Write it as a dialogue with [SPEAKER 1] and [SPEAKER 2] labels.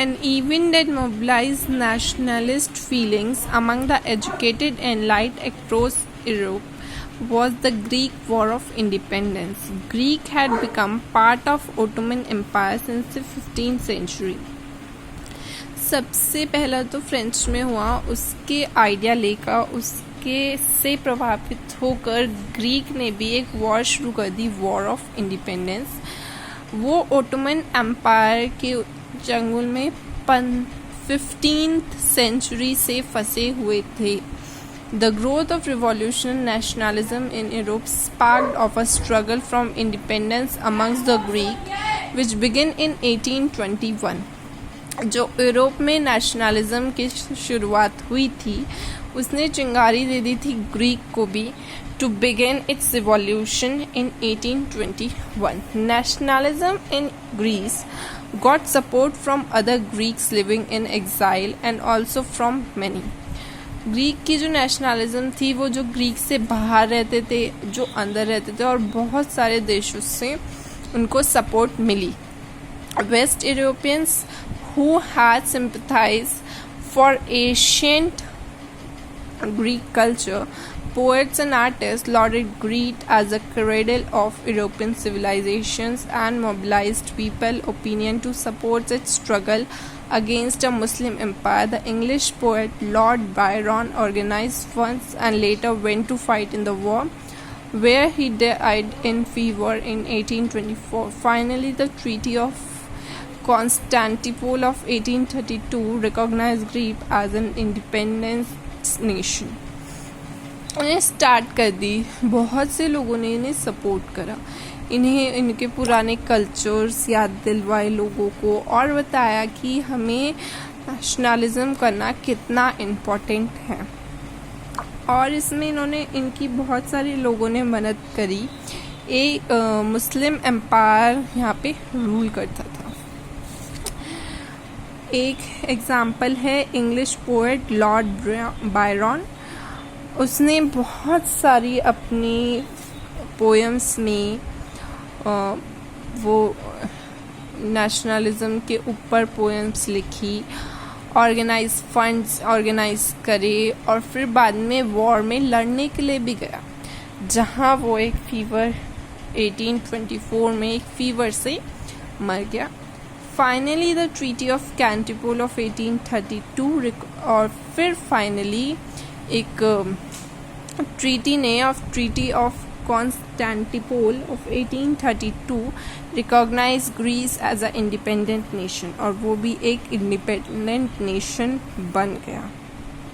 [SPEAKER 1] An event that mobilized nationalist feelings among the educated and light across Europe was the Greek War of Independence. Greek had become part of Ottoman Empire since the 15th century. सबसे पहला तो French में हुआ, उसके idea लेकर उसके से प्रभावित होकर ग्रीक ने भी एक वॉर शुरू कर दी, वॉर ऑफ इंडिपेंडेंस। वो ओटोमन एम्पायर के चंगुल में 15th सेंचुरी से फंसे हुए थे। The growth of revolutionary nationalism in Europe sparked off a struggle from independence amongst the Greek, which began in 1821. जो यूरोप में नेशनलिज्म की शुरुआत हुई थी, उसने चिंगारी दे दी थी ग्रीक को भी to begin its revolution in 1821. Nationalism in Greece got support from other Greeks living in exile and also from many. Greek की जो नेशनलिज्म थी वो जो ग्रीक से बाहर रहते थे, जो अंदर रहते थे, और बहुत सारे देशों से उनको सपोर्ट मिली। West Europeans who had sympathized for ancient Greek culture, poets and artists lauded Greece as a cradle of European civilizations and mobilized people's opinion to support its struggle against a Muslim empire. The English poet Lord Byron organized funds and later went to fight in the war, where he died in fever in 1824. Finally, the Treaty of Constantinople of 1832 recognized Greece as an independent nation. उन्हें start कर दी, बहुत से लोगों ने इन्हें support करा, इन्हें इनके पुराने कल्चर्स याद दिलवाए लोगों को और बताया कि हमें नेशनलिज्म करना कितना इम्पोर्टेंट है। और इसमें इन्होंने इनकी बहुत सारे लोगों ने मदद करी। एक मुस्लिम एम्पायर यहाँ पे रूल करता था। एक एग्जाम्पल है इंग्लिश पोएट लॉर्ड बायरन। उसने बहुत सारी अपनी पोएम्स में वो नेशनलिज्म के ऊपर पोएम्स लिखी, ऑर्गेनाइज फंड्स ऑर्गेनाइज करे, और फिर बाद में वॉर में लड़ने के लिए भी गया, जहाँ वो एक फीवर 1824 में एक फीवर से मर गया। Finally the treaty of Constantinople of 1832, और फिर फाइनली एक treaty of Constantinople of 1832 recognise Greece as a independent nation, और वो भी एक इंडिपेंडेंट नेशन बन गया।